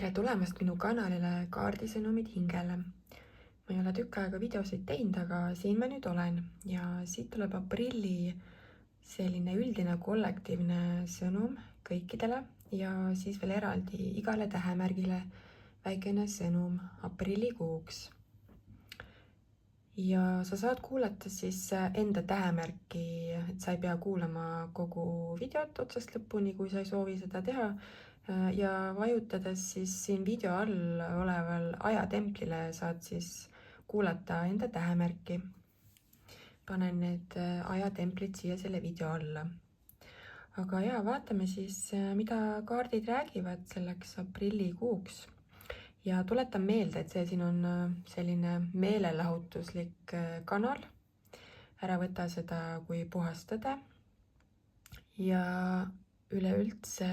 Tere tulemast minu kanalile Kaardisõnumid hingele. Ma ei ole tükk aega videosid teinud, aga siin ma nüüd olen ja siit tuleb aprilli selline üldine kollektiivne sõnum kõikidele ja siis veel eraldi igale tähemärgile väikene sõnum aprillikuuks. Ja sa saad kuulata siis enda tähemärki, et sa ei pea kuulama kogu videot otsast lõpuni, kui sa ei soovi seda teha. Ja vajutades siis siin video all oleval ajatemplile saad siis kuulata enda tähemärki. Panen need ajatemplid siia selle video alla. Aga ja, vaatame siis, mida kaardid räägivad selleks aprillikuuks. Ja tuletan meelde, et see siin on selline meelelahutuslik kanal. Ära võta seda kui puhastada. Ja üleüldse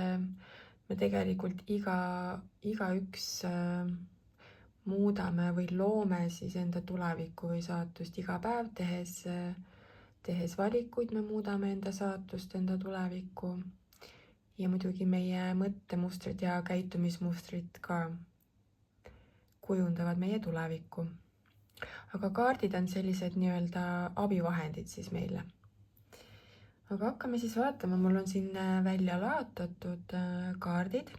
me tegelikult igaüks muudame või loome siis enda tulevikku või saatust iga päev, tehes valikuid, me muudame enda saatust, enda tulevikku ja muidugi meie mõttemustrid ja käitumismustrid ka kujundavad meie tulevikku. Aga kaardid on sellised nii-öelda abivahendid siis meile. Aga hakkame siis vaatama, mul on siin välja laotatud kaardid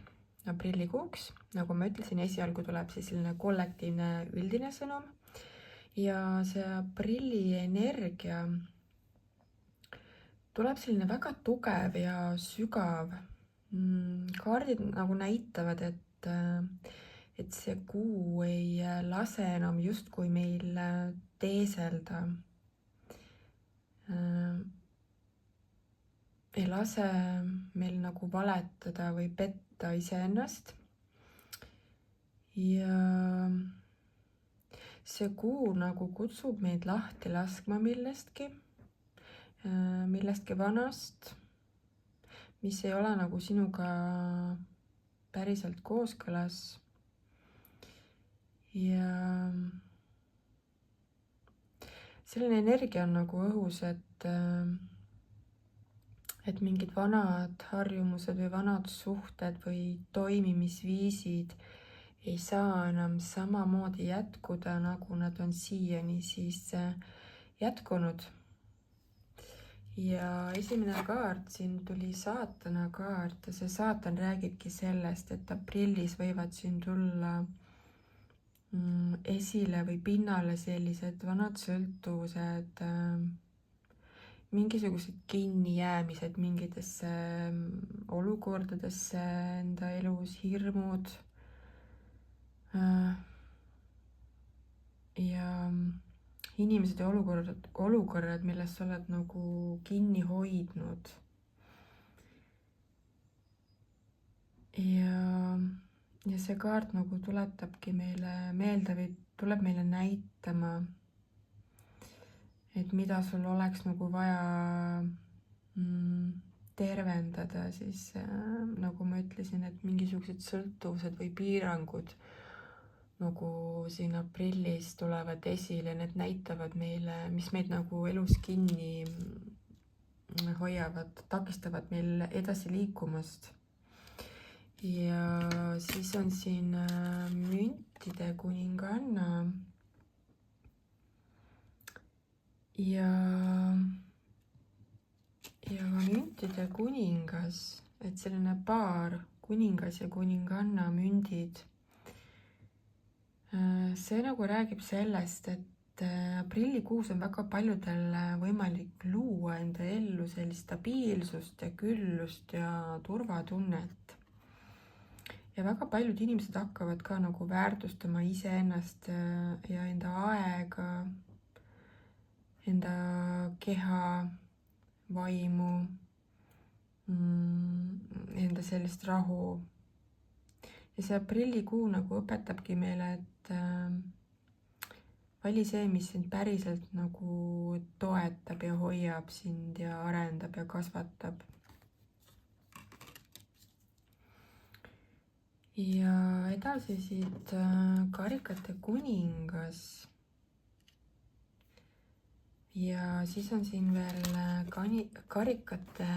aprillikuuks. Nagu ma ütlesin, esialgu tuleb siis selline kollektiivne üldine sõnum. Ja see aprilli energia tuleb selline väga tugev ja sügav. Kaardid nagu näitavad, et see kuu ei lase enam justkui meil teeselda. Ei lase meil nagu valetada või petta iseennast. Ja see kuu nagu kutsub meid lahti laskma millestki vanast, mis ei ole nagu sinuga päriselt kooskõlas. Ja selline energia on nagu õhus, et mingid vanad harjumused või vanad suhted või toimimisviisid ei saa enam samamoodi jätkuda, nagu nad on siiani siis jätkunud. Ja esimene kaart siin tuli saatana kaart ja see saatan räägibki sellest, et aprillis võivad siin tulla esile või pinnale sellised vanad sõltuvused, mingisugused kinnijäämised mingitesse olukordadesse enda elus, hirmud ja inimesed ja olukorrad, millest sa oled nagu kinni hoidnud. Ja see kaart nagu tuletabki meile meelde või tuleb meile näitama, et mida sul oleks nagu vaja tervendada, siis nagu ma ütlesin, et mingisugused sõltuvused või piirangud nagu siin aprillis tulevad esile, need näitavad meile, mis meid nagu elus kinni hoiavad, takistavad meil edasi liikumast. Ja siis on siin müntide kuninganna. Ja müntide kuningas, et selline paar, kuningas ja kuninganna mündid. See nagu räägib sellest, et aprillikuus on väga paljudel võimalik luua enda ellu sellist stabiilsust ja küllust ja turvatunnet. Ja väga paljud inimesed hakkavad ka nagu väärtustama iseennast ja enda aega, enda keha, vaimu, enda sellist rahu. Ja see aprillikuu nagu õpetabki meile, et vali see, mis sind päriselt nagu toetab ja hoiab sind ja arendab ja kasvatab. Ja edasi siit karikate kuningas. Ja siis on siin veel karikate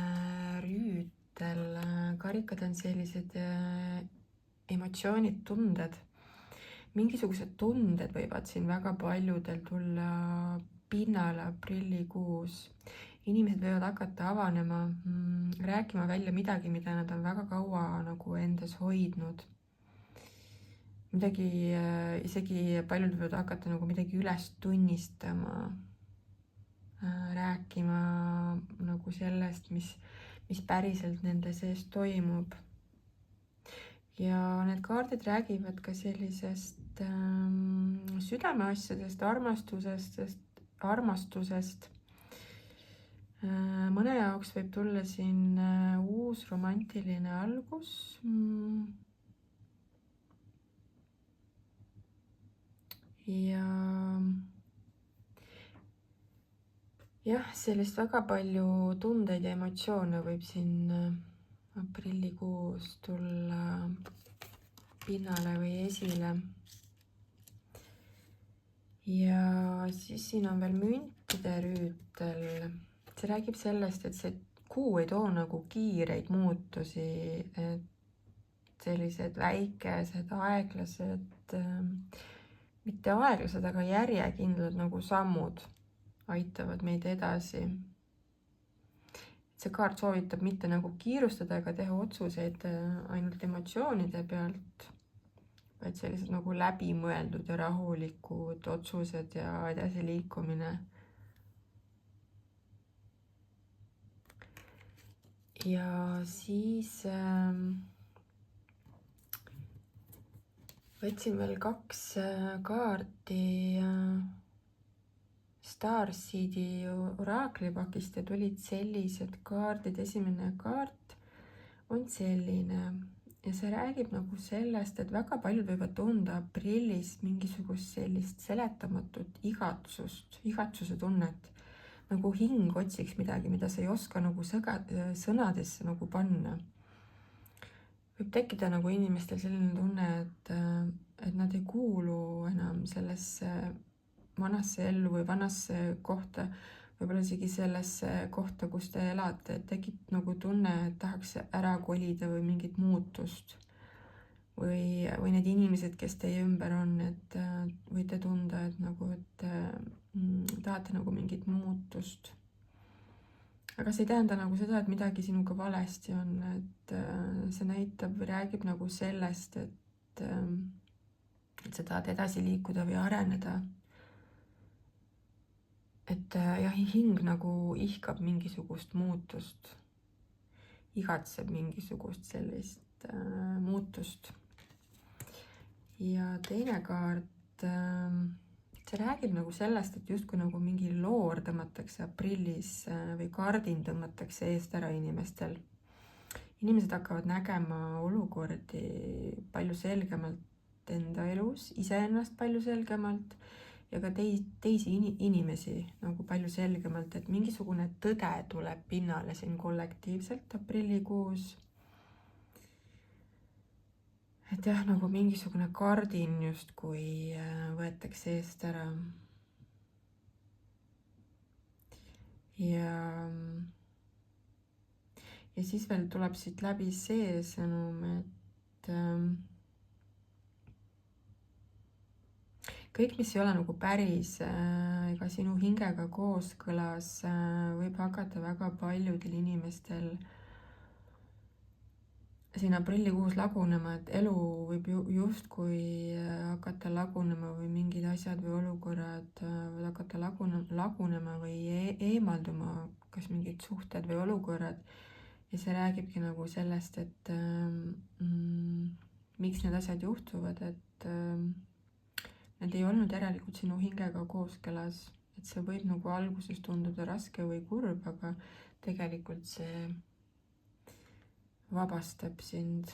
rüütel. Karikad on sellised emotsioonid, tunded, mingisugused tunded võivad siin väga paljudel tulla pinnale aprillikuus. Inimesed võivad hakata avanema, rääkima välja midagi, mida nad on väga kaua nagu endas hoidnud. Midagi, isegi paljud võivad hakata nagu midagi üles tunnistama, rääkima nagu sellest, mis päriselt nende sees toimub. Ja need kaardid räägivad ka sellisest südameasjadest, armastusest. Mõne jaoks võib tulla siin uus romantiline algus. Ja jah, sellist väga palju tundeid ja emotsioone võib siin aprillikuus tulla pinnale või esile. Ja siis siin on veel müntide rüütel. See räägib sellest, et see kuu ei too nagu kiireid muutusi, et sellised väikesed, aeglased, mitte aeglased, aga järjekindlad nagu sammud aitavad meid edasi. See kaart soovitab mitte nagu kiirustada ega teha otsuseid ainult emotsioonide pealt, vaid sellised nagu läbimõeldud ja rahulikud otsused ja edasiliikumine. Ja siis võtsin veel 2 kaarti Starseedi oraaklipakist ja tulid sellised kaardid. Esimene kaart on selline ja see räägib nagu sellest, et väga paljud võivad tunda aprillis mingisugust sellist seletamatut igatsuse tunnet, nagu hing otsiks midagi, mida sa ei oska nagu sõnadesse nagu panna. Võib tekkida nagu inimestel selline tunne, et nad ei kuulu enam sellesse vanasse ellu või vanasse kohta, võib-olla isegi sellesse kohta, kus te elate, et tekib nagu tunne, et tahaks ära kolida või mingit muutust. Või need inimesed, kes teie ümber on, et võite tunda, et tahate nagu mingit muutust. Aga see ei tähenda nagu seda, et midagi sinuga valesti on, et see näitab või räägib nagu sellest, et sa tahad edasi liikuda või areneda. Et jah, hing nagu ihkab mingisugust muutust, igatseb mingisugust sellist muutust. Ja teine kaart, see räägib nagu sellest, et justkui nagu mingi loor tõmmatakse aprillis või kardin tõmmatakse eest ära inimestel. Inimesed hakkavad nägema olukordi palju selgemalt enda elus, iseennast palju selgemalt ja ka teisi inimesi nagu palju selgemalt, et mingisugune tõde tuleb pinnale siin kollektiivselt aprillikuus. Et jah, nagu mingisugune kardin justkui võetakse eest ära. Ja siis veel tuleb siit läbi see sõnum, et kõik, mis ei ole nagu päris ega sinu hingega kooskõlas, võib hakata väga paljudel inimestel siin aprillikuus lagunema, et elu võib justkui hakata lagunema või mingid asjad või olukorrad võivad hakata lagunema või eemalduma, kas mingid suhted või olukorrad. Ja see räägibki nagu sellest, et miks need asjad juhtuvad, et need ei olnud järelikult sinu hingega kooskõlas, et see võib nagu alguses tunduda raske või kurb, aga tegelikult see vabastab sind.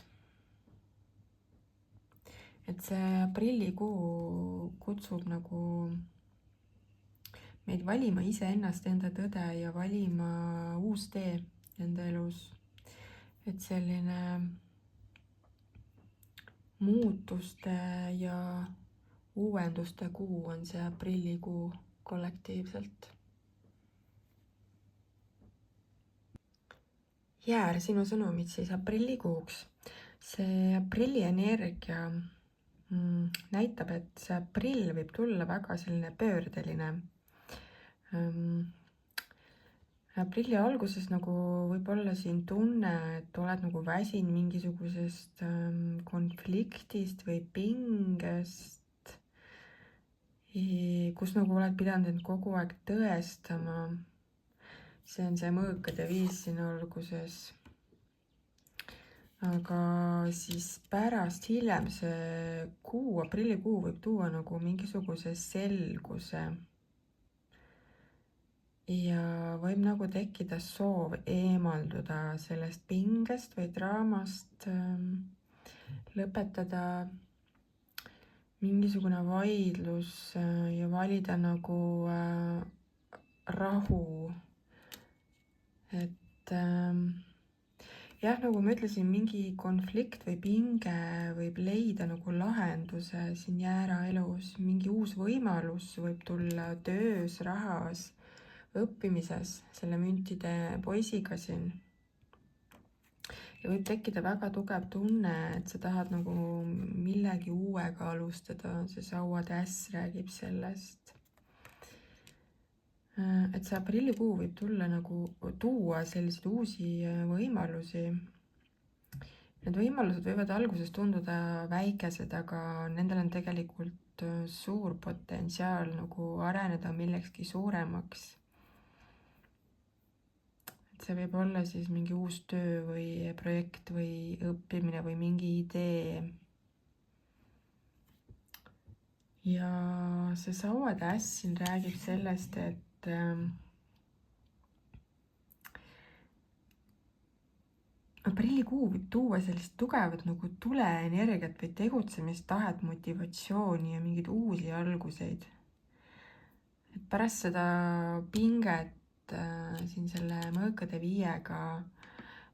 Et see aprillikuu kutsub nagu meid valima iseennast, enda tõde ja valima uus tee enda elus. Et selline muutuste ja uuenduste kuu on see aprillikuu kollektiivselt. Jäär, sinu sõnumid siis aprillikuuks. see aprilli energia näitab, et see aprill võib tulla väga selline pöördeline. Aprilli alguses nagu võib olla siin tunne, et oled nagu väsinud mingisugusest konfliktist või pingest, kus nagu oled pidanud end kogu aeg tõestama. See on see mõõkade 5 siin alguses. Aga siis pärast hiljem see aprillikuu võib tuua nagu mingisuguse selguse. Ja võib nagu tekkida soov eemalduda sellest pingest või draamast, lõpetada mingisugune vaidlus ja valida nagu rahu. Et jah, nagu ma ütlesin, mingi konflikt või pinge võib leida nagu lahenduse siin jääraelus, mingi uus võimalus võib tulla töös, rahas, õppimises, selle müntide poisiga siin. Ja võib tekkida väga tugev tunne, et sa tahad nagu millegi uuega alustada, see sauatäss räägib sellest. Et see aprillikuu võib tuua selliseid uusi võimalusi. Need võimalused võivad alguses tunduda väikesed, aga nendel on tegelikult suur potentsiaal nagu areneda millekski suuremaks. See võib olla siis mingi uus töö või projekt või õppimine või mingi idee. Ja see sauatäss siin räägib sellest, et aprillikuu võib tuua sellist tugevat nagu tuleenergiat või tegutsemistahet, motivatsiooni ja mingeid uusi alguseid. Et pärast seda pinget siin selle mõõkade 5-ga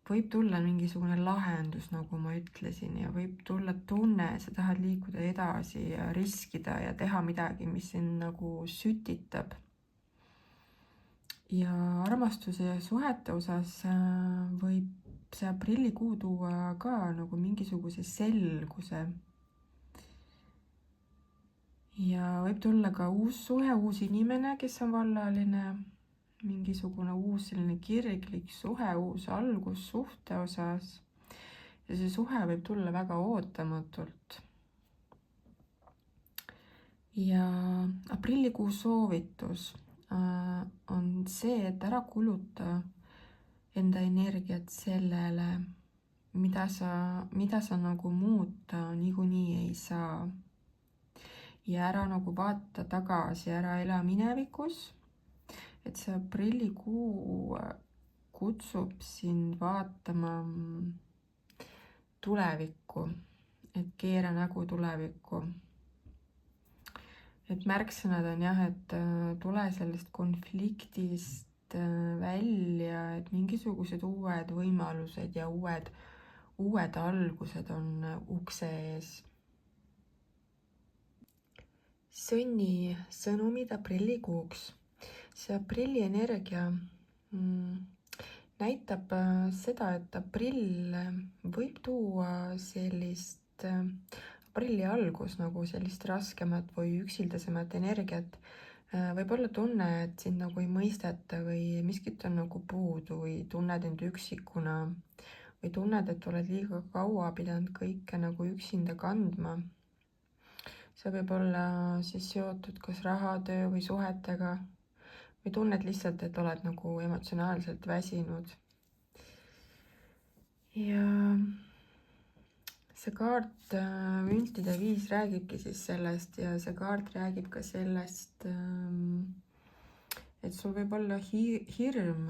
võib tulla mingisugune lahendus, nagu ma ütlesin, ja võib tulla tunne, sa tahad liikuda edasi ja riskida ja teha midagi, mis sind nagu sütitab. Ja armastuse ja suhete osas võib see aprillikuu tuua ka nagu mingisuguse selguse. Ja võib tulla ka uus suhe, uus inimene, kes on vallaline, mingisugune uus selline kirglik suhe, uus algus suhte osas. Ja see suhe võib tulla väga ootamatult. Ja aprillikuu soovitus on see, et ära kuluta enda energiat sellele, mida sa nagu muuta niikuinii ei saa. Ja ära nagu vaata tagasi, ära ela minevikus. Et see aprillikuu kutsub sind vaatama tulevikku, et keera nägu tulevikku. Et märksõnad on jah, et tule sellest konfliktist välja, et mingisugused uued võimalused ja uued algused on ukse ees. Sõnni sõnumid aprillikuuks. See aprilli energia näitab seda, et aprill võib tuua sellist aprilli algus nagu sellist raskemat või üksildasemat energiat. Võib olla tunne, et sind nagu ei mõisteta või miskit on nagu puudu või tunned end üksikuna või tunned, et oled liiga kaua pidanud kõike nagu üksinda kandma. See võib olla siis seotud kas raha, töö või suhetega. Või tunned lihtsalt, et oled nagu emotsionaalselt väsinud. Ja see kaart müntide 5 räägibki siis sellest ja see kaart räägib ka sellest, et sul võib olla hirm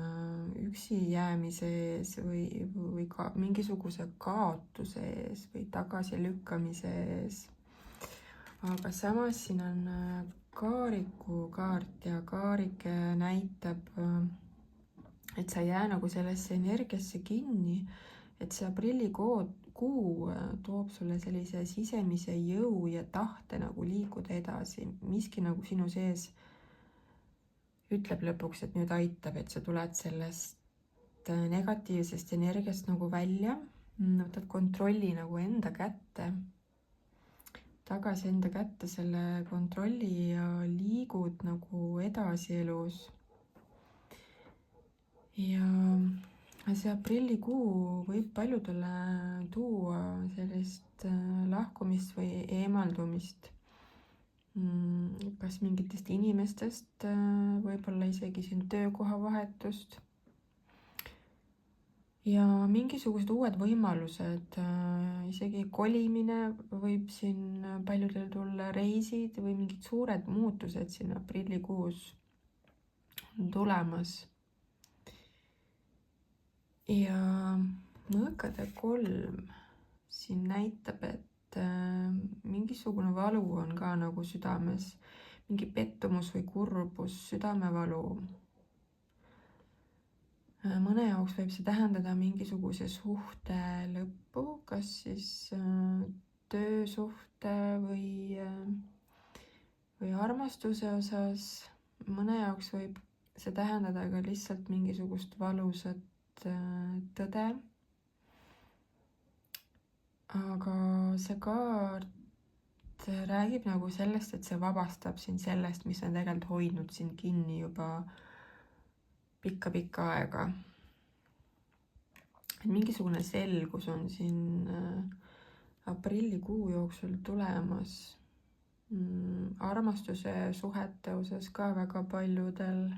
üksi jäämise ees või ka mingisuguse kaotuse ees või tagasilükkamise ees. Aga samas siin on kaariku kaart ja kaarike näitab, et sa ei jää nagu sellesse energiasse kinni, et see aprillikuu toob sulle sellise sisemise jõu ja tahte nagu liikuda edasi. Miski nagu sinu sees ütleb lõpuks, et nüüd aitab, et sa tuled sellest negatiivsest energiast nagu välja võtad kontrolli nagu enda kätte, tagasi enda kätte selle kontrolli ja liigud nagu edasi elus. Ja see aprillikuu võib paljudele tuua sellist lahkumist või eemaldumist kas mingitest inimestest, võib-olla isegi siin töökoha vahetust. Ja mingisugused uued võimalused, isegi kolimine võib siin paljudel tulla, reisid või mingid suured muutused siin aprillikuus on tulemas. Ja mõõkade 3 siin näitab, et mingisugune valu on ka nagu südames, mingi pettumus või kurbus, südamevalu. Mõne jaoks võib see tähendada mingisuguse suhte lõppu, kas siis töösuhte või armastuse osas. Mõne jaoks võib see tähendada ka lihtsalt mingisugust valusat tõde. Aga see kaart räägib nagu sellest, et see vabastab sind sellest, mis on tegelikult hoidnud sind kinni juba pikka aega. Mingisugune selgus on siin aprillikuu jooksul tulemas. Armastuse suhete osas ka väga paljudel.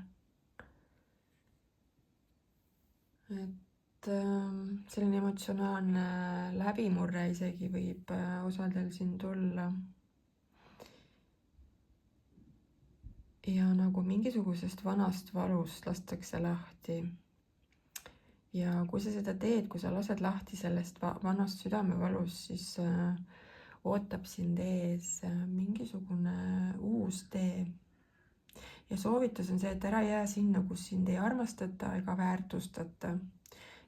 Selline emotsionaalne läbimurre isegi võib osadel siin tulla. Ja nagu mingisugusest vanast valust lastakse lahti. Ja kui sa seda teed, kui sa lased lahti sellest vanast südamevalust, siis ootab sind ees mingisugune uus tee. Ja soovitus on see, et ära jää sinna, kus sind ei armastata ega väärtustata.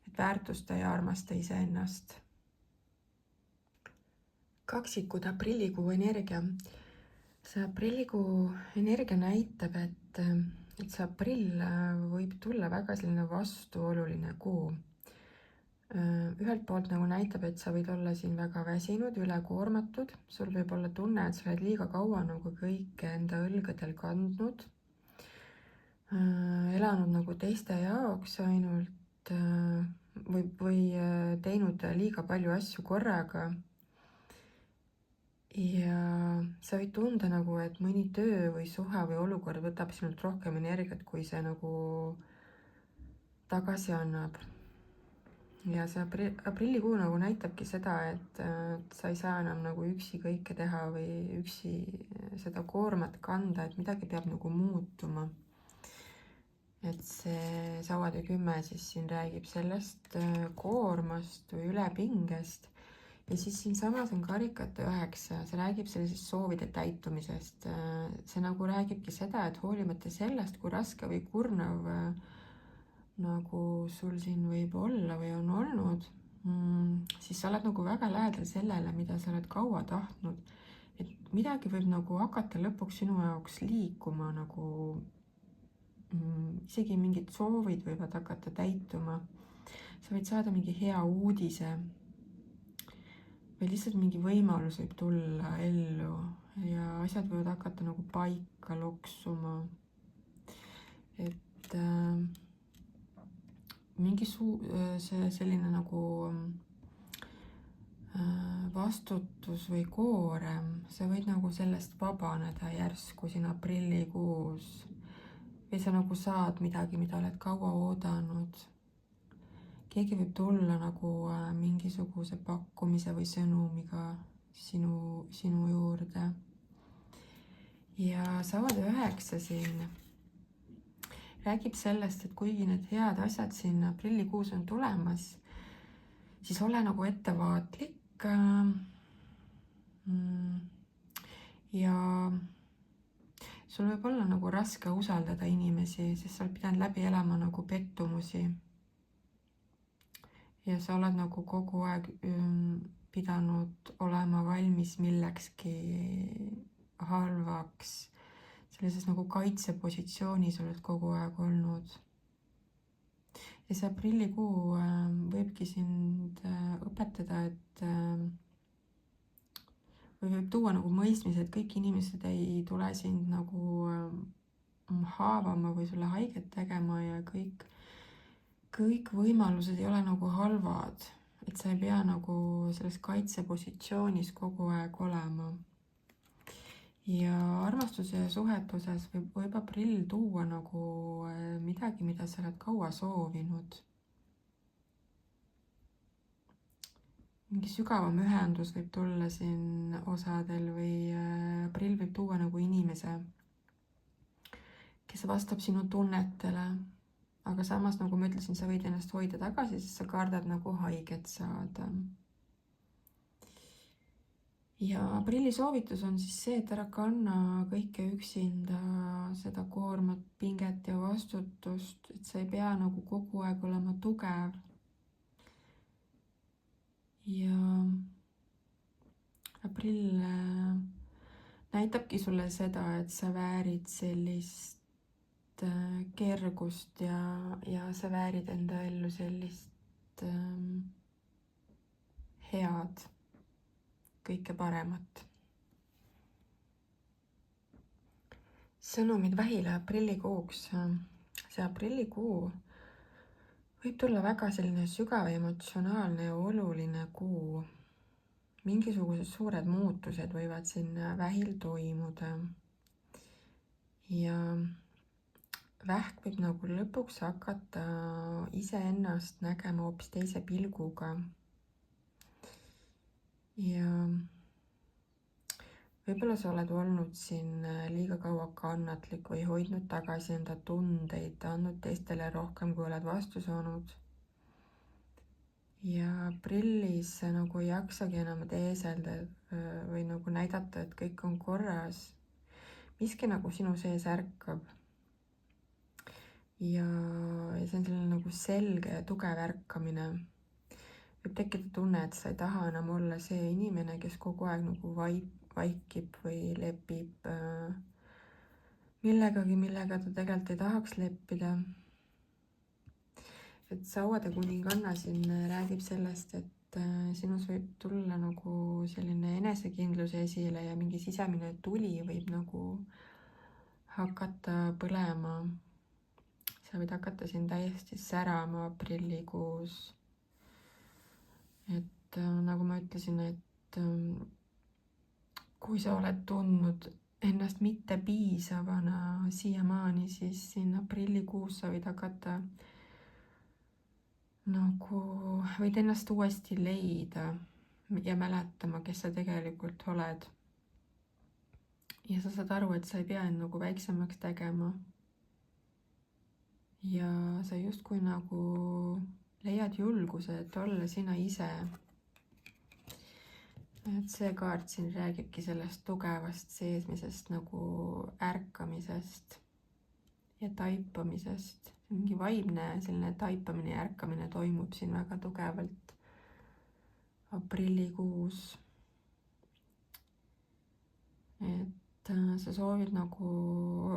Et väärtusta ja armasta iseennast. Kaksikud aprillikuu energia. See aprillikuu energia näitab, et see aprill võib tulla väga selline vastuoluline kuu. Ühelt poolt nagu näitab, et sa võid olla siin väga väsinud, ülekoormatud. Sul võib olla tunne, et sa oled liiga kaua nagu kõike enda õlgadel kandnud. Elanud nagu teiste jaoks ainult või teinud liiga palju asju korraga. Ja sa võid tunda nagu, et mõni töö või suhe või olukord võtab sinult rohkem energiat, kui see nagu tagasi annab. Ja see aprillikuu nagu näitabki seda, et sa ei saa enam nagu üksi kõike teha või üksi seda koormat kanda, et midagi peab nagu muutuma. Et see sauade 10 siis siin räägib sellest koormast või ülepingest. Ja siis siin samas on karikate 9, see räägib sellisest soovide täitumisest. See nagu räägibki seda, et hoolimata sellest, kui raske või kurnav nagu sul siin võib olla või on olnud, siis sa oled nagu väga lähedal sellele, mida sa oled kaua tahtnud. Et midagi võib nagu hakata lõpuks sinu jaoks liikuma nagu isegi mingid soovid võivad hakata täituma. Sa võid saada mingi hea uudise või lihtsalt mingi võimalus võib tulla ellu ja asjad võivad hakata nagu paika loksuma. Et mingi selline nagu vastutus või koorem, sa võid nagu sellest vabaneda järsku siin aprillikuus. Või sa nagu saad midagi, mida oled kaua oodanud. Keegi võib tulla nagu mingisuguse pakkumise või sõnumiga sinu juurde. Ja sauade 9 siin räägib sellest, et kuigi need head asjad siin aprillikuus on tulemas, siis ole nagu ettevaatlik. Ja sul võib olla nagu raske usaldada inimesi, sest sa oled pidanud läbi elama nagu pettumusi. Ja sa oled nagu kogu aeg pidanud olema valmis millekski halvaks. Sellises nagu kaitsepositsioonis oled kogu aeg olnud. ja see aprillikuu võibki sind õpetada, et või võib tuua nagu mõistmise, et kõik inimesed ei tule sind nagu haavama või sulle haiget tegema ja kõik võimalused ei ole nagu halvad, et sa ei pea nagu selles kaitsepositsioonis kogu aeg olema. Ja armastuse ja suhete osas võib aprill tuua nagu midagi, mida sa oled kaua soovinud. Mingi sügavam ühendus võib tulla siin osadel või aprill võib tuua nagu inimese, kes vastab sinu tunnetele, aga samas, nagu ma ütlesin, sa võid ennast hoida tagasi, sest sa kardad nagu haiget saada. Ja aprilli soovitus on siis see, et ära kanna kõike üksinda, seda koormat, pinget ja vastutust, et sa ei pea nagu kogu aeg olema tugev. Ja aprill näitabki sulle seda, et sa väärid sellist kergust ja sa väärid enda ellu sellist head, kõike paremat. Sõnumid Vähile aprillikuuks. See aprillikuu võib tulla väga selline sügav, emotsionaalne ja oluline kuu. Mingisugused suured muutused võivad siin Vähil toimuda. Ja Vähk võib nagu lõpuks hakata iseennast nägema hoopis teise pilguga. Ja võib-olla sa oled olnud siin liiga kaua kannatlik või hoidnud tagasi enda tundeid, andnud teistele rohkem, kui oled vastu saanud. Ja aprillis nagu ei jaksagi enam teeselda või nagu näidata, et kõik on korras. Miski nagu sinu sees ärkab. Ja see on selline nagu selge ja tugev ärkamine. Võib tekkida tunne, et sa ei taha enam olla see inimene, kes kogu aeg nagu vaikib või lepib millegagi, millega ta tegelikult ei tahaks leppida. Et Sauade kuninganna siin räägib sellest, et sinus võib tulla nagu selline enesekindlus esile ja mingi sisemine tuli võib nagu hakata põlema. Sa võid hakata siin täiesti särama aprillikuus. Et nagu ma ütlesin, et kui sa oled tundnud ennast mitte piisavana siiamaani, siis siin aprillikuus sa võid hakata nagu, võid ennast uuesti leida ja mäletama, kes sa tegelikult oled. Ja sa saad aru, et sa ei pea end nagu väiksemaks tegema. Ja sa justkui nagu leiad julguse, et olla sina ise. Et see kaart siin räägibki sellest tugevast seesmisest nagu ärkamisest ja taipamisest. Mingi vaimne selline taipamine ja ärkamine toimub siin väga tugevalt aprillikuus. Et sa soovid nagu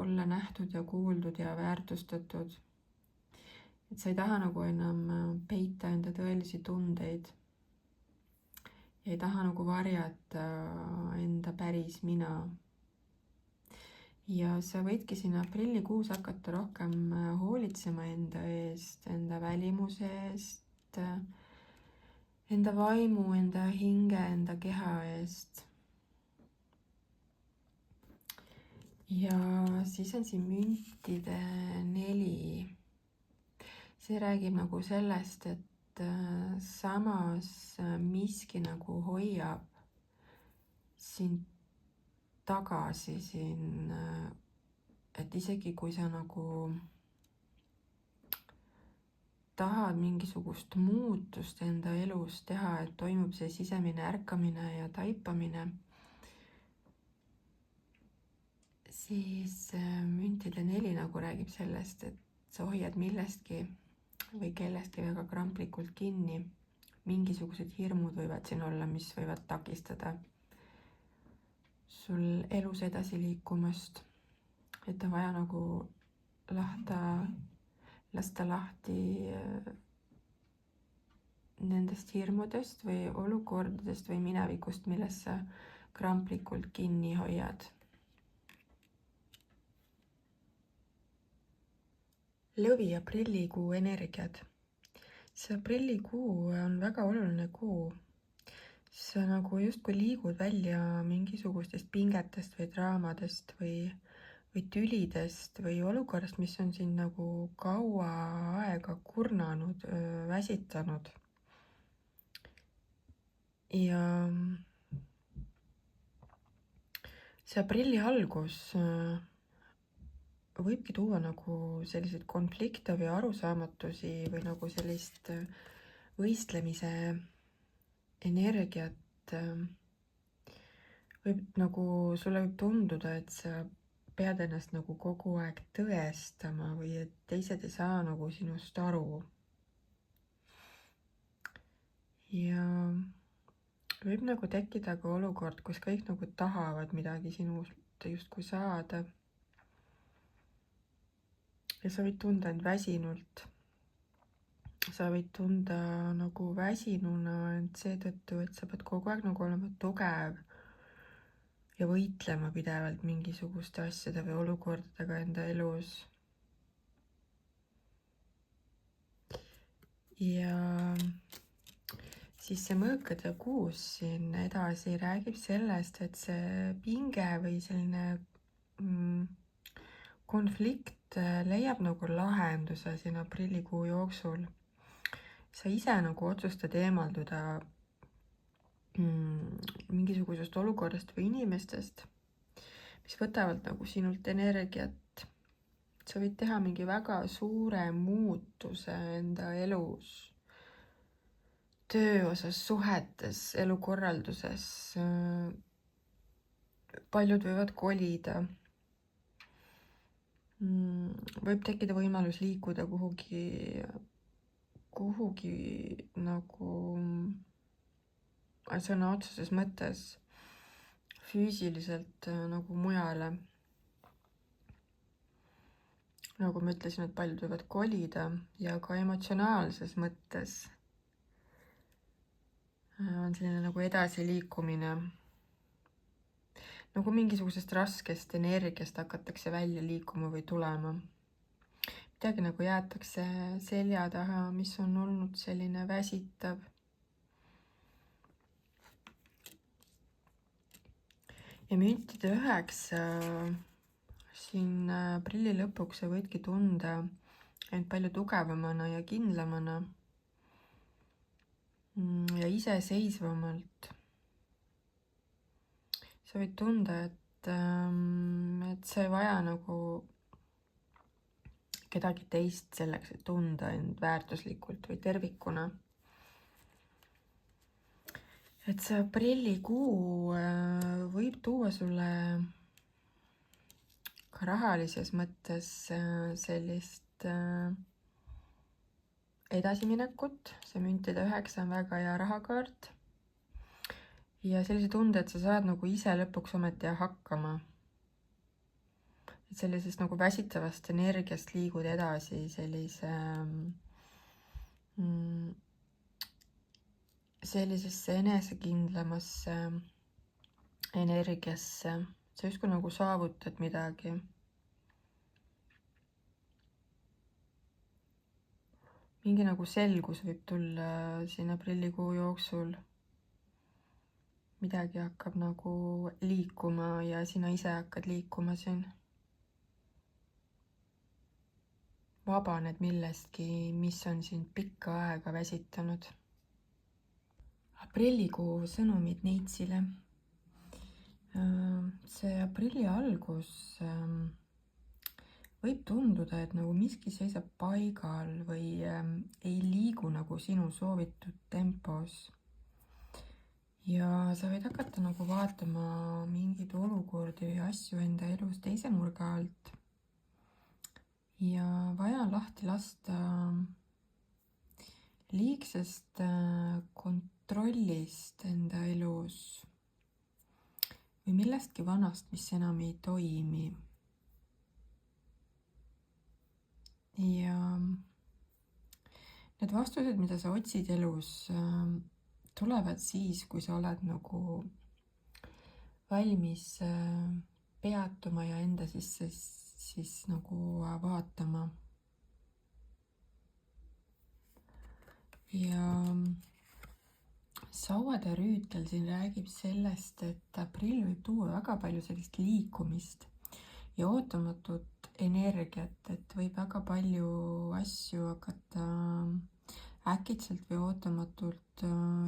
olla nähtud ja kuuldud ja väärtustatud. Et sa ei taha nagu enam peita enda tõelisi tundeid. Ja ei taha nagu varjata enda päris mina. Ja sa võidki siin aprillikuus hakata rohkem hoolitsema enda eest, enda välimuse eest, enda vaimu, enda hinge, enda keha eest. Ja siis on siin müntide 4. See räägib nagu sellest, et samas miski nagu hoiab sind tagasi siin, et isegi kui sa nagu tahad mingisugust muutust enda elus teha, et toimub see sisemine ärkamine ja taipamine, siis müntide 4 nagu räägib sellest, et sa hoiad millestki või kellestki väga kramplikult kinni. Mingisugused hirmud võivad siin olla, mis võivad takistada sul elus edasi liikumast. Et on vaja nagu lasta lahti nendest hirmudest või olukordadest või minevikust, milles sa kramplikult kinni hoiad. Lõvi aprillikuu energiad. See aprillikuu on väga oluline kuu. Sa nagu justkui liigud välja mingisugustest pingetest või draamadest või tülidest või olukorrast, mis on sind nagu kaua aega kurnanud, väsitanud. Ja see aprilli algus võibki tuua nagu selliseid konflikte või arusaamatusi või nagu sellist võistlemise energiat. Sulle võib tunduda, et sa pead ennast nagu kogu aeg tõestama või et teised ei saa nagu sinust aru. Ja võib nagu tekkida ka olukord, kus kõik nagu tahavad midagi sinust justkui saada. Ja sa võid tunda end väsinult. Sa võid tunda nagu väsinuna end seetõttu, et sa pead kogu aeg nagu olema tugev ja võitlema pidevalt mingisuguste asjade või olukordadega enda elus. Ja siis see mõõkade kuus siin edasi räägib sellest, et see pinge või selline konflikt leiab nagu lahenduse siin aprillikuu jooksul. Sa ise nagu otsustad eemalduda mingisugusest olukorrast või inimestest, mis võtavad nagu sinult energiat. Sa võid teha mingi väga suure muutuse enda elus, töö osas, suhetes, elukorralduses. Paljud võivad kolida. Võib tekkida võimalus liikuda kuhugi nagu sõna otseses mõttes füüsiliselt nagu mujale. Nagu ma ütlesin, et paljud võivad kolida ja ka emotsionaalses mõttes on selline nagu edasiliikumine. Nagu mingisugusest raskest energiast hakatakse välja liikuma või tulema. Midagi nagu jäetakse selja taha, mis on olnud selline väsitav. Ja müntide 9 siin aprilli lõpuks sa võidki tunda end palju tugevamana ja kindlamana ja iseseisvamalt. Sa võid tunda, et sa ei vaja nagu kedagi teist selleks, et tunda end väärtuslikult või tervikuna. Et see aprillikuu võib tuua sulle ka rahalises mõttes sellist edasiminekut. See müntide 9 on väga hea rahakaart. Ja sellise tunde, et sa saad nagu ise lõpuks ometi hakkama. Et sellisest nagu väsitavast energiast liigud edasi sellisesse enesekindlamasse energiasse. Sa justkui nagu saavutad midagi. Mingi nagu selgus võib tulla siin aprillikuu jooksul. Midagi hakkab nagu liikuma ja sina ise hakkad liikuma siin. Vabaned millestki, mis on sind pikka aega väsitanud. Aprillikuu sõnumid Neitsile. See aprilli algus võib tunduda, et nagu miski seisab paigal või ei liigu nagu sinu soovitud tempos. Ja sa võid hakata nagu vaatama mingeid olukordi või asju enda elus teise nurga alt. Ja vaja on lahti lasta liigsest kontrollist enda elus või millestki vanast, mis enam ei toimi. ja need vastused, mida sa otsid elus, tulevad siis, kui sa oled nagu valmis peatuma ja enda sisse siis nagu vaatama. Ja sauade rüütel siin räägib sellest, et aprill võib tuua väga palju sellist liikumist ja ootamatut energiat, et võib väga palju asju hakata äkitselt või ootamatult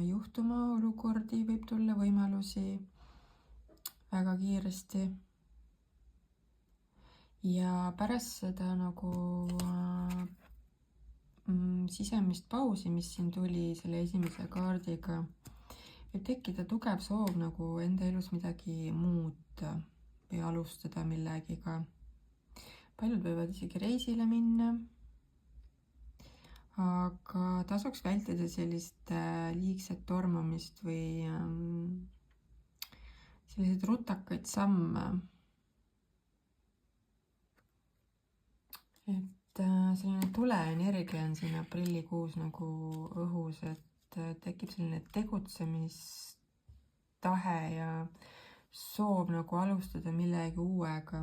juhtuma, olukordi võib tulla, võimalusi väga kiiresti. Ja pärast seda nagu sisemist pausi, mis siin tuli selle esimese kaardiga, võib tekkida tugev soov nagu enda elus midagi muuta või alustada millegiga. Paljud võivad isegi reisile minna, aga tasuks vältida sellist liigset tormamist või selliseid rutakaid samme. Et selline tuleenergia on siin aprillikuus nagu õhus, et tekib selline tegutsemistahe ja soov nagu alustada millegi uuega.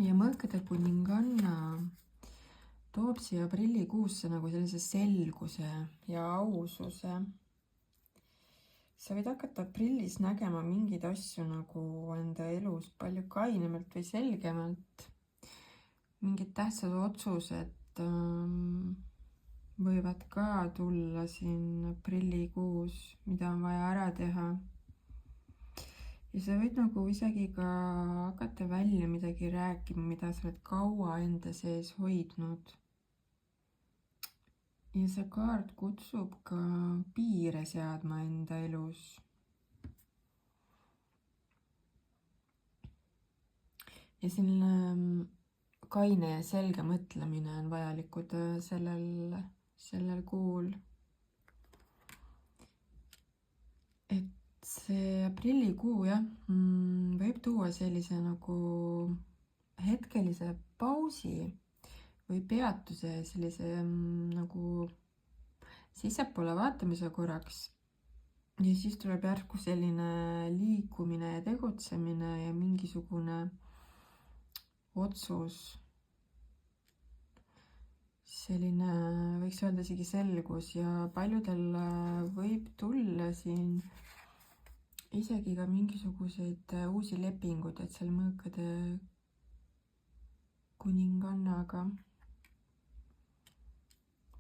Ja mõõkade kuninganna toob siia aprillikuusse nagu sellise selguse ja aususe. Sa võid hakata aprillis nägema mingeid asju nagu enda elus palju kainemalt või selgemalt. Mingid tähtsad otsused võivad ka tulla siin aprillikuus, mida on vaja ära teha. Ja sa võid nagu isegi ka hakata välja midagi rääkima, mida sa oled kaua enda sees hoidnud. Ja see kaart kutsub ka piire seadma enda elus. Ja selline kaine ja selge mõtlemine on vajalikud sellel kuul. Et see aprillikuu võib tuua sellise nagu hetkelise pausi või peatuse, sellise nagu sissepoole vaatamise korraks. Ja siis tuleb järsku selline liikumine ja tegutsemine ja mingisugune otsus. Selline võiks öelda isegi selgus ja paljudel võib tulla siin isegi ka mingisuguseid uusi lepingud, et seal mõõkade kuningannaga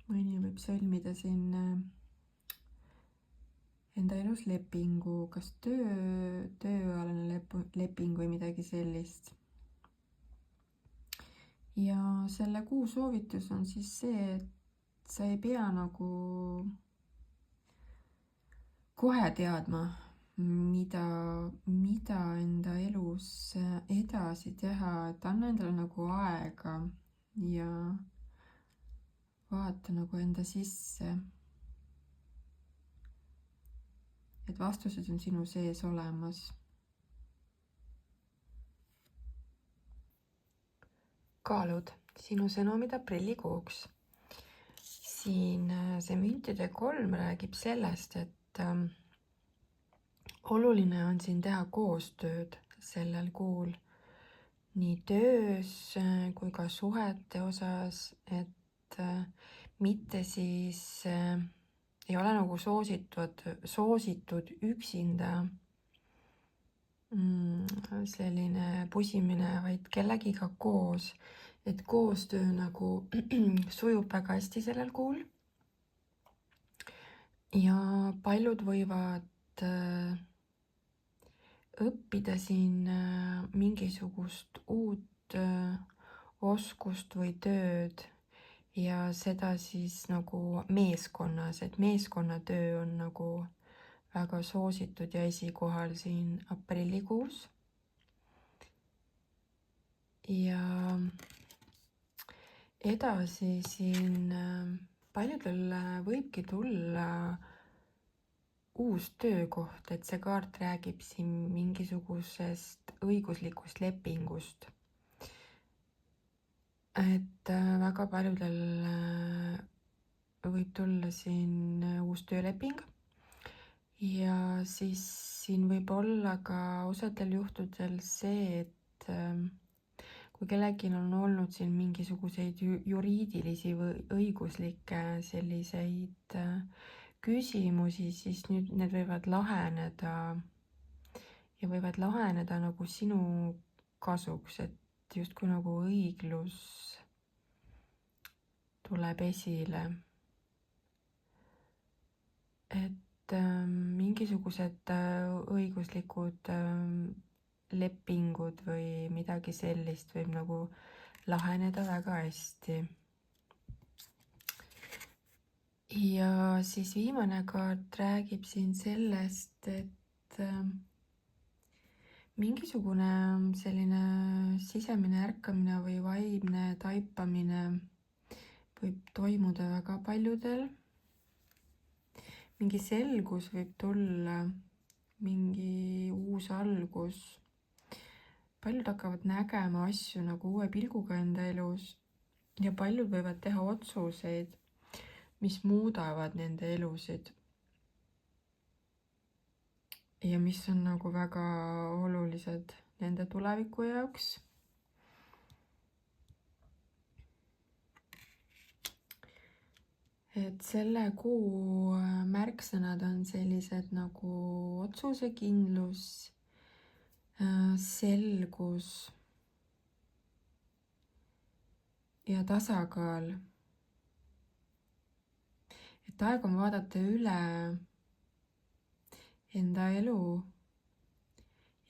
mõni võib sõlmida siin enda elus lepingu, kas tööalane leping või midagi sellist. Ja selle kuu soovitus on siis see, et sa ei pea nagu kohe teadma, mida enda elus edasi teha, et anna endale nagu aega ja vaata nagu enda sisse. Et vastused on sinu sees olemas. Kaalud, sinu sõnumid aprillikuuks. Siin see müntide 3 räägib sellest, et oluline on siin teha koostööd sellel kuul nii töös kui ka suhete osas, et mitte siis ei ole nagu soositud üksinda selline pusimine, vaid kellegiga koos, et koostöö nagu sujub väga hästi sellel kuul. Ja paljud võivad õppida siin mingisugust uut oskust või tööd ja seda siis nagu meeskonnas, et meeskonnatöö on nagu väga soositud ja esikohal siin aprillikuus. Ja edasi siin paljudel võibki tulla uus töökoht, et see kaart räägib siin mingisugusest õiguslikust lepingust. et väga paljudel võib tulla siin uus tööleping ja siis siin võib olla ka osadel juhtudel see, et kui kellelgi on olnud siin mingisuguseid juriidilisi või õiguslikke selliseid küsimusi, siis nüüd need võivad laheneda ja võivad laheneda nagu sinu kasuks, et justkui nagu õiglus tuleb esile. Et mingisugused õiguslikud lepingud või midagi sellist võib nagu laheneda väga hästi. Ja siis viimane kaart räägib siin sellest, et mingisugune selline sisemine ärkamine või vaimne taipamine võib toimuda väga paljudel. Mingi selgus võib tulla, mingi uus algus. Paljud hakkavad nägema asju nagu uue pilguga enda elus ja paljud võivad teha otsuseid, mis muudavad nende elusid. Ja mis on nagu väga olulised nende tuleviku jaoks. Et selle kuu märksõnad on sellised nagu otsusekindlus, selgus ja tasakaal. Et aeg on vaadata üle enda elu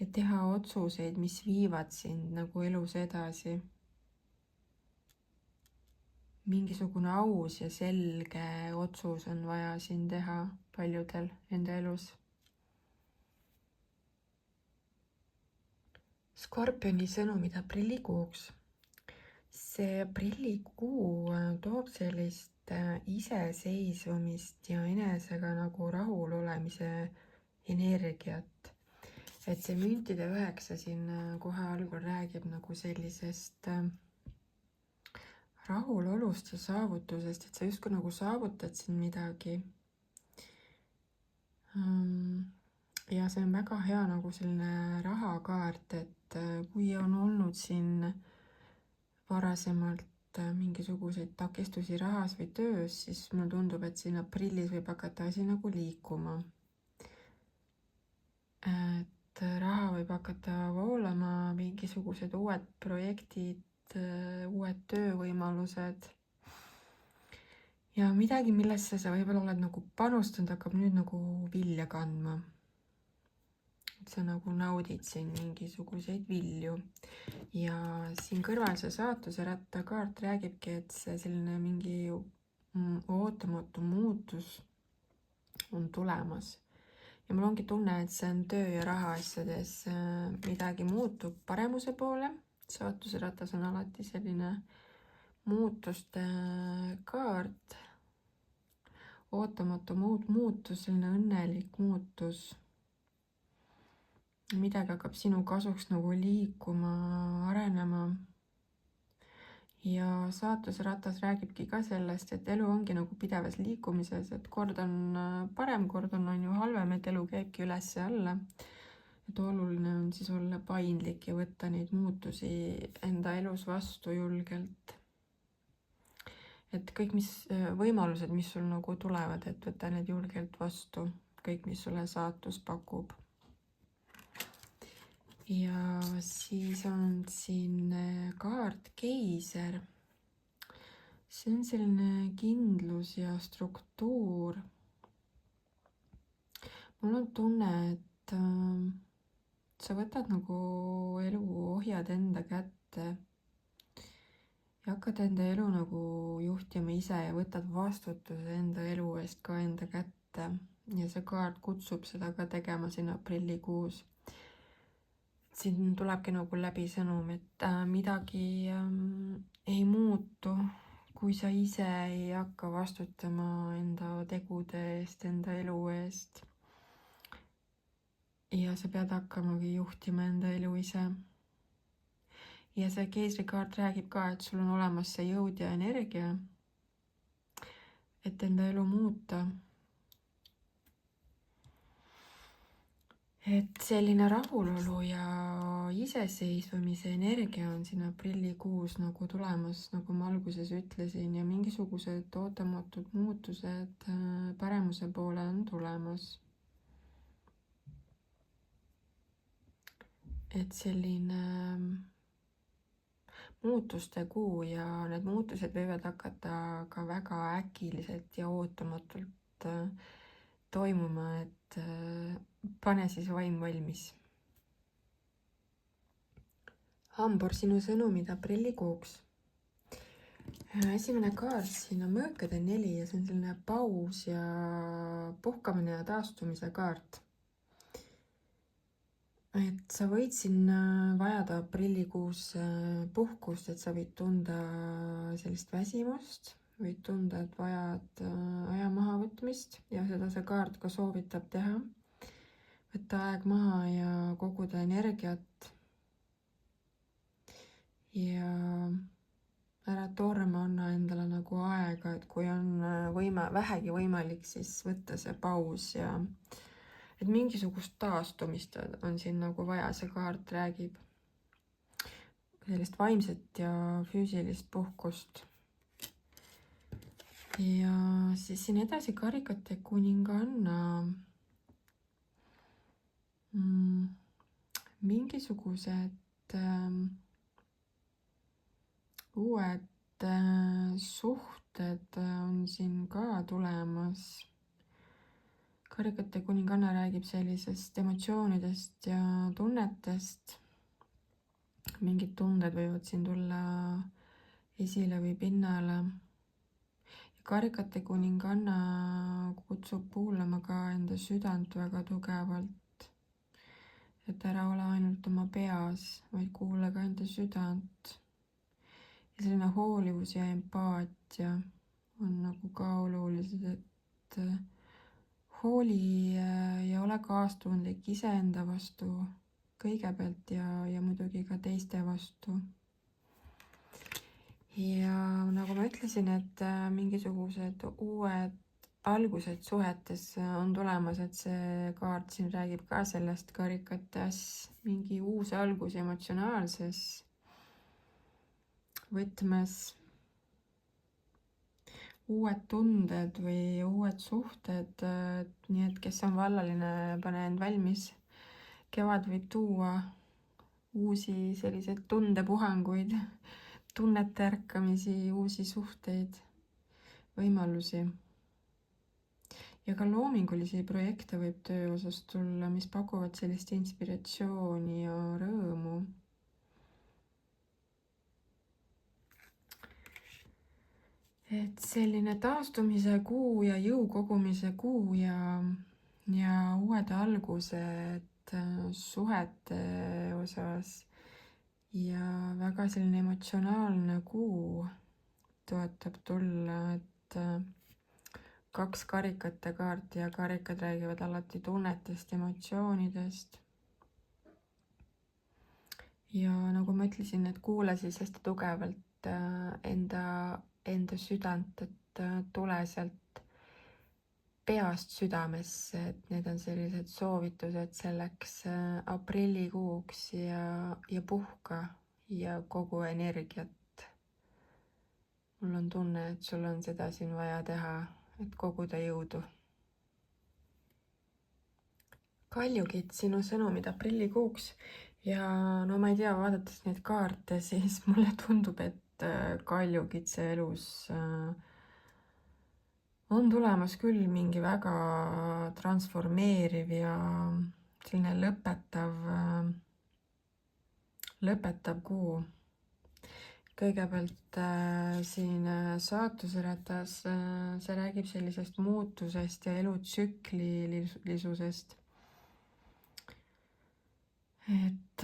ja teha otsuseid, mis viivad sind nagu elus edasi. Mingisugune aus ja selge otsus on vaja siin teha paljudel enda elus. Skorpioni sõnumid aprillikuuks. See aprillikuu toob sellist iseseisvumist ja enesega nagu rahul olemise energiat. Et see müntide 9 siin kohe algul räägib nagu sellisest rahulolust ja saavutusest, et sa justkui nagu saavutad siin midagi. Ja see on väga hea nagu selline rahakaart, et kui on olnud siin varasemalt mingisuguseid takistusi rahas või töös, siis mulle tundub, et siin aprillis võib hakata asi nagu liikuma. Et raha võib hakata voolama, mingisugused uued projektid, uued töövõimalused ja midagi, millesse sa võib-olla oled nagu panustanud, hakkab nüüd nagu vilja kandma. Et sa nagu naudid siin mingisuguseid vilju ja siin kõrval see saatuse ratta kaart räägibki, et see selline mingi ootamatu muutus on tulemas ja mul ongi tunne, et see on töö ja raha asjades midagi muutub paremuse poole. Saatuse ratas on alati selline muutuste kaart, ootamatu muutus, selline õnnelik muutus. Midagi hakkab sinu kasuks nagu liikuma, arenema. Ja saatuse ratas räägibki ka sellest, et elu ongi nagu pidevas liikumises, et kord on parem, kord on ju halvem, et elu käibki üles ja alla. Et oluline on siis olla paindlik ja võtta neid muutusi enda elus vastu julgelt. Et kõik võimalused, mis sul nagu tulevad, et võtta need julgelt vastu, kõik, mis sulle saatus pakub. Ja siis on siin kaart Keiser. See on selline kindlus ja struktuur. Mul on tunne, et sa võtad nagu elu ohjad enda kätte ja hakkad enda elu nagu juhtima ise ja võtad vastutuse enda elu eest ka enda kätte. Ja see kaart kutsub seda ka tegema siin aprillikuus. Siin tulebki nagu läbi sõnum, et midagi ei muutu, kui sa ise ei hakka vastutama enda tegude eest, enda elu eest. Ja sa pead hakkamagi juhtima enda elu ise. ja see keisrikaart räägib ka, et sul on olemas see jõud ja energia, et enda elu muuta. Et selline rahulolu ja iseseisvumise energia on siin aprillikuus nagu tulemas, nagu ma alguses ütlesin, ja mingisugused ootamatud muutused paremuse poole on tulemas. Et selline muutuste kuu ja need muutused võivad hakata ka väga äkiliselt ja ootamatult toimuma, et pane siis vaim valmis. Hambur, sinu sõnumid aprillikuuks. Esimene kaart siin on mõõkade 4 ja see on selline paus ja puhkamine ja taastumise kaart. Et sa võid siin vajada aprillikuus puhkust, et sa võid tunda sellist väsimust, võid tunda, et vajad aja mahavõtmist ja seda see kaart ka soovitab teha. Võtta aeg maha ja koguda energiat ja ära torma, anna endale nagu aega, et kui on vähegi võimalik, siis võtta see paus ja et mingisugust taastumist on siin nagu vaja, see kaart räägib sellist vaimset ja füüsilist puhkust. Ja siis siin edasi karikate kuninganna. Mingisugused uued suhted on siin ka tulemas. Karikate kuninganna räägib sellisest emotsioonidest ja tunnetest. Mingid tunded võivad siin tulla esile või pinnale. Karikate kuninganna kutsub kuulama ka enda südant väga tugevalt. Et ära ole ainult oma peas, vaid kuule ka enda südant. Ja selline hoolivus ja empaatia on nagu ka olulised, et hooli ja ole kaastundlik iseenda vastu kõigepealt ja muidugi ka teiste vastu. Ja nagu ma ütlesin, et mingisugused uued algused suhetes on tulemas, et see kaart siin räägib ka sellest karikates, mingi uus algus emotsionaalses võtmes, uued tunded või uued suhted, nii et kes on vallaline, pane end valmis. Kevad võib tuua uusi selliseid tundepuhanguid, tunnete ärkamisi, uusi suhteid, võimalusi. Ja ka loomingulisi projekte võib töö osas tulla, mis pakuvad sellist inspiratsiooni ja rõõmu. Et selline taastumise kuu ja jõu kogumise kuu ja uued algused suhete osas ja väga selline emotsionaalne kuu toetab tulla, et 2 karikate kaarti ja karikad räägivad alati tunnetest, emotsioonidest. Ja nagu ma ütlesin, et kuula siis hästi tugevalt enda südant, et tule sealt peast südamesse, et need on sellised soovitused selleks aprillikuuks ja puhka ja kogu energiat. Mul on tunne, et sul on seda siin vaja teha, et koguda jõudu. Kaljukid, sinu sõnumid aprillikuuks ja no ma ei tea, vaadates neid kaarte, siis mulle tundub, et kaljukitse elus on tulemas küll mingi väga transformeeriv ja selline lõpetav kuu. Kõigepealt siin saatuseratas, see räägib sellisest muutusest ja elutsüklilisusest. Et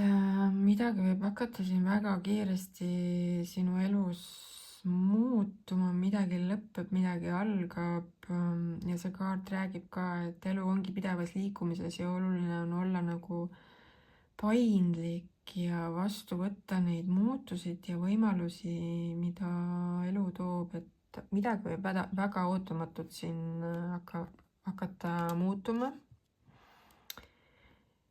midagi võib hakata siin väga kiiresti sinu elus muutuma, midagi lõpeb, midagi algab ja see kaart räägib ka, et elu ongi pidevas liikumises ja oluline on olla nagu paindlik ja vastu võtta neid muutusid ja võimalusi, mida elu toob, et midagi võib väga ootamatult siin hakata muutuma.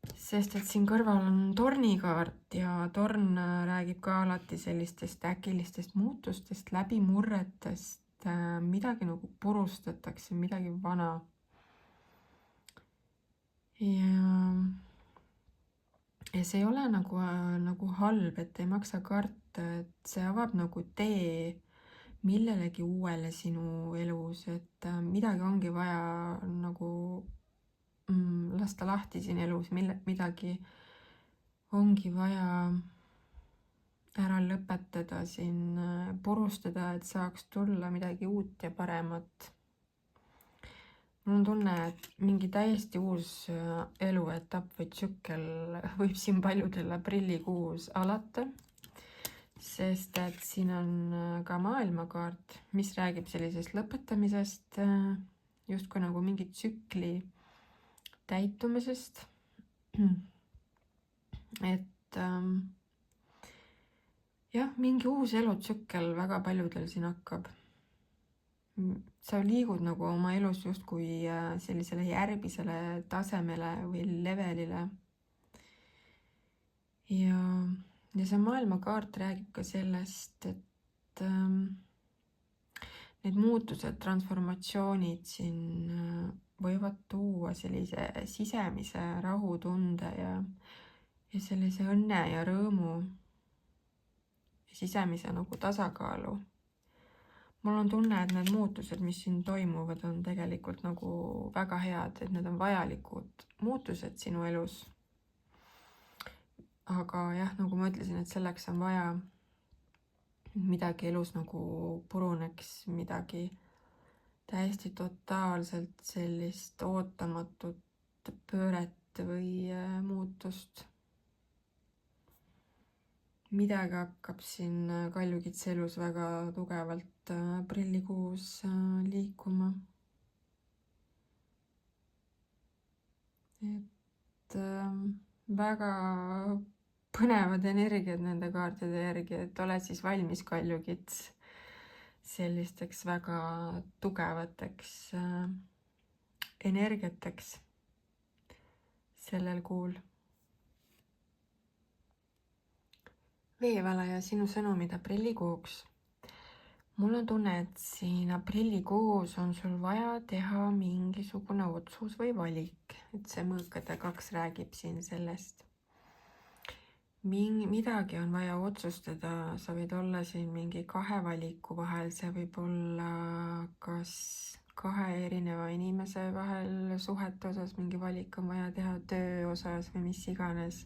Sest et siin kõrval on tornikaart ja torn räägib ka alati sellistest äkilistest muutustest, läbimurretest, midagi nagu purustatakse, midagi vana. Ja see ei ole nagu halb, et ei maksa karta, et see avab nagu tee millelegi uuele sinu elus, et midagi ongi vaja nagu lasta lahti siin elus, midagi ongi vaja ära lõpetada siin, purustada, et saaks tulla midagi uut ja paremat. Mul on tunne, et mingi täiesti uus eluetapp või tsükkel võib siin paljudel aprillikuus alata, sest et siin on ka maailmakaart, mis räägib sellisest lõpetamisest, justkui nagu mingi tsükli täitumisest. Et jah, mingi uus elutsükkel väga paljudel siin hakkab. Sa liigud nagu oma elus justkui sellisele järgmisele tasemele või levelile. Ja see maailmakaart räägib ka sellest, et need muutused, transformatsioonid siin võivad tuua sellise sisemise rahutunde ja sellise õnne ja rõõmu ja sisemise nagu tasakaalu. Mul on tunne, et need muutused, mis siin toimuvad, on tegelikult nagu väga head, et need on vajalikud muutused sinu elus. Aga jah, nagu ma ütlesin, et selleks on vaja midagi elus nagu puruneks, midagi täiesti totaalselt sellist ootamatut pööret või muutust. Midagi hakkab siin Kaljukitse elus väga tugevalt aprillikuus liikuma. Et väga põnevad energiad nende kaartide järgi, et ole siis valmis, Kaljukits, sellisteks väga tugevateks energiateks sellel kuul. Veevalaja, sinu sõnumid aprillikuuks. Mul on tunne, et siin aprillikuus on sul vaja teha mingisugune otsus või valik, et see mõõkade 2 räägib siin sellest. Midagi on vaja otsustada, sa võid olla siin mingi 2 valiku vahel, see võib olla kas 2 erineva inimese vahel suhete osas mingi valik on vaja teha, töö osas või mis iganes.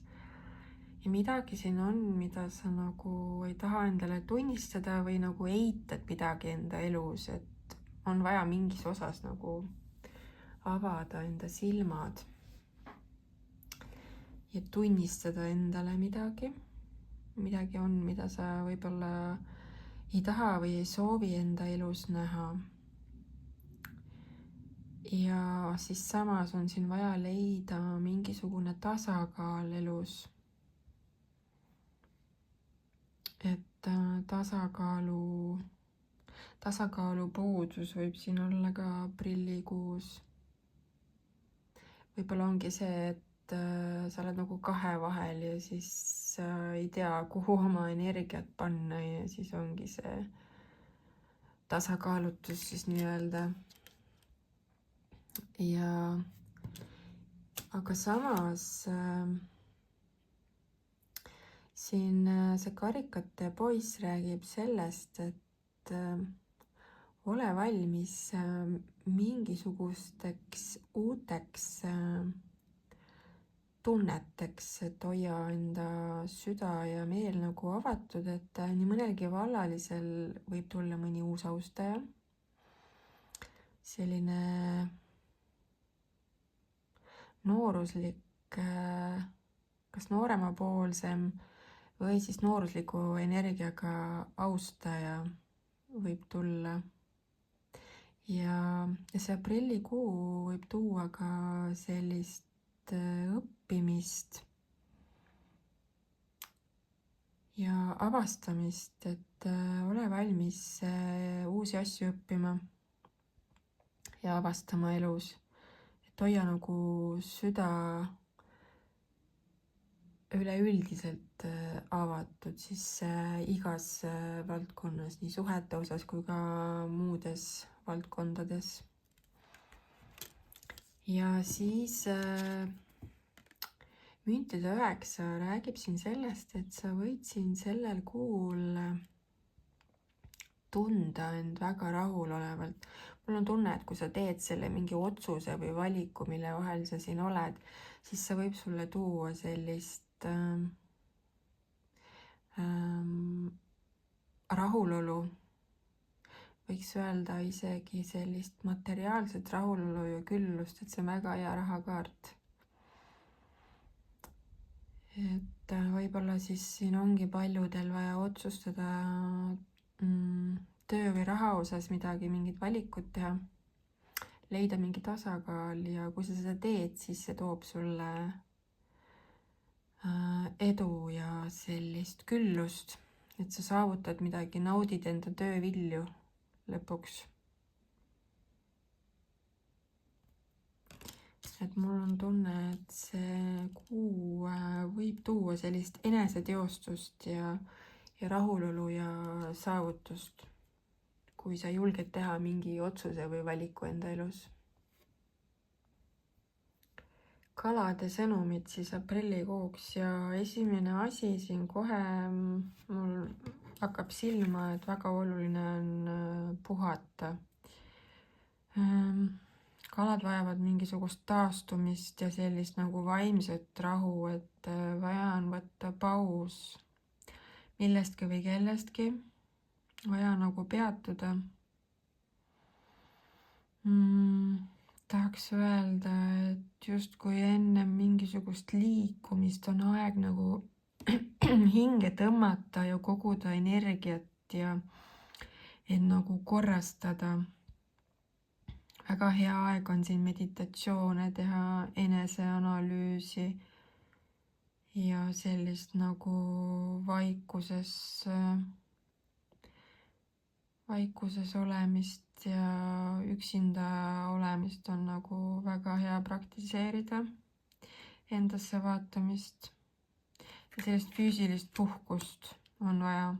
Ja midagi siin on, mida sa nagu ei taha endale tunnistada või nagu eitad midagi enda elus, et on vaja mingis osas nagu avada enda silmad ja tunnistada endale midagi. Midagi on, mida sa võib-olla ei taha või ei soovi enda elus näha. Ja siis samas on siin vaja leida mingisugune tasakaal elus. Et tasakaalu puudus võib siin olla ka aprillikuus. Võib-olla ongi see, et sa oled nagu 2 vahel ja siis ei tea, kuhu oma energiat panna ja siis ongi see tasakaalutus siis nii-öelda. Aga samas siin see karikate poiss räägib sellest, et ole valmis mingisugusteks uuteks tunneteks, et hoia enda süda ja meel nagu avatud, et nii mõnelgi vallalisel võib tulla mõni uus austaja. Selline nooruslik, kas nooremapoolsem või siis noorusliku energiaga austaja võib tulla. Ja see aprillikuu võib tuua ka sellist õppimist ja avastamist, et ole valmis uusi asju õppima ja avastama elus. Et hoia nagu süda üleüldiselt avatud siis igas valdkonnas, nii suhete osas kui ka muudes valdkondades. Ja siis müntide 9 räägib siin sellest, et sa võid siin sellel kuul tunda end väga rahulolevalt. Mul on tunne, et kui sa teed selle mingi otsuse või valiku, mille vahel sa siin oled, siis see võib sulle tuua sellist rahulolu. Võiks öelda isegi sellist materiaalset rahulolu ja küllust, et see on väga hea rahakaart. Et võib-olla siis siin ongi paljudel vaja otsustada töö või raha osas midagi, mingid valikud teha, leida mingi tasakaal ja kui sa seda teed, siis see toob sulle edu ja sellist küllust, et sa saavutad midagi, naudid enda töö vilju lõpuks. Et mul on tunne, et see kuu võib tuua sellist eneseteostust ja rahulolu ja saavutust, kui sa julged teha mingi otsuse või valiku enda elus. Kalade sõnumid siis aprillikuuks ja esimene asi siin kohe mul hakkab silma, et väga oluline on puhata. Kalad vajavad mingisugust taastumist ja sellist nagu vaimset rahu, et vaja on võtta paus millestki või kellestki, vaja nagu peatuda. Tahaks öelda, et justkui enne mingisugust liikumist on aeg nagu hinge tõmmata ja koguda energiat ja et nagu korrastada. Väga hea aeg on siin meditatsioone teha, eneseanalüüsi ja sellist nagu vaikuses olemist ja üksinda olemist on nagu väga hea praktiseerida, endasse vaatamist ja sellist füüsilist puhkust on vaja.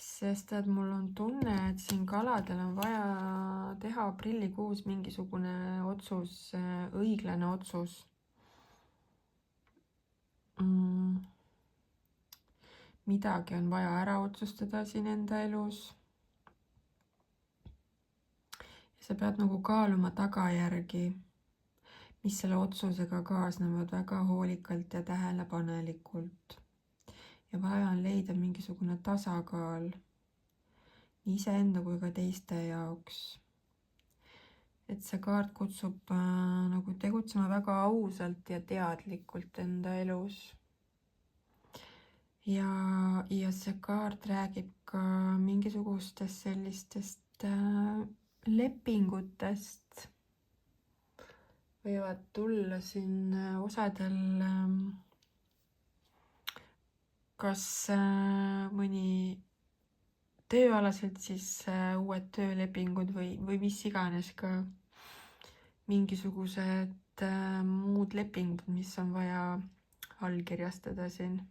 Sest et mul on tunne, et siin kaladel on vaja teha aprillikuus mingisugune otsus, õiglane otsus. Midagi on vaja ära otsustada siin enda elus. Ja sa pead nagu kaaluma tagajärgi, mis selle otsusega kaasnevad väga hoolikalt ja tähelepanelikult. Ja vaja on leida mingisugune tasakaal nii iseenda kui ka teiste jaoks. Et see kaart kutsub nagu tegutsema väga ausalt ja teadlikult enda elus. Ja see kaart räägib ka mingisugustest sellistest lepingutest. Võivad tulla siin osadel kas mõni tööalaselt siis uued töölepingud või mis iganes ka mingisugused muud lepingud, mis on vaja allkirjastada siin.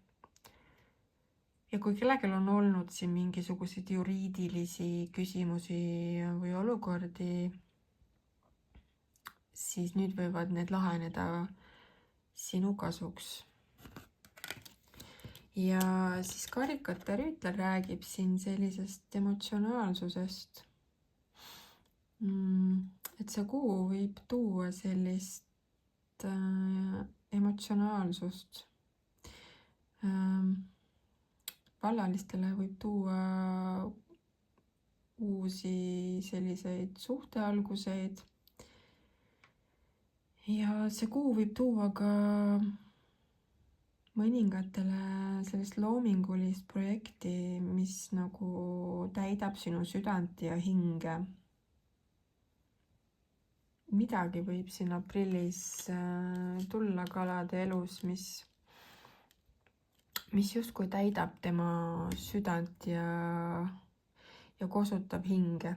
Ja kui kellelgi on olnud siin mingisuguseid juriidilisi küsimusi või olukordi, siis nüüd võivad need laheneda sinu kasuks. Ja siis karikate rüütel räägib siin sellisest emotsionaalsusest. Et see kuu võib tuua sellist emotsionaalsust. Vallalistele võib tuua uusi selliseid suhtealguseid. Ja see kuu võib tuua ka mõningatele sellist loomingulist projekti, mis nagu täidab sinu südant ja hinge. Midagi võib siin aprillis tulla kalade elus, mis mis justkui täidab tema südant ja kosutab hinge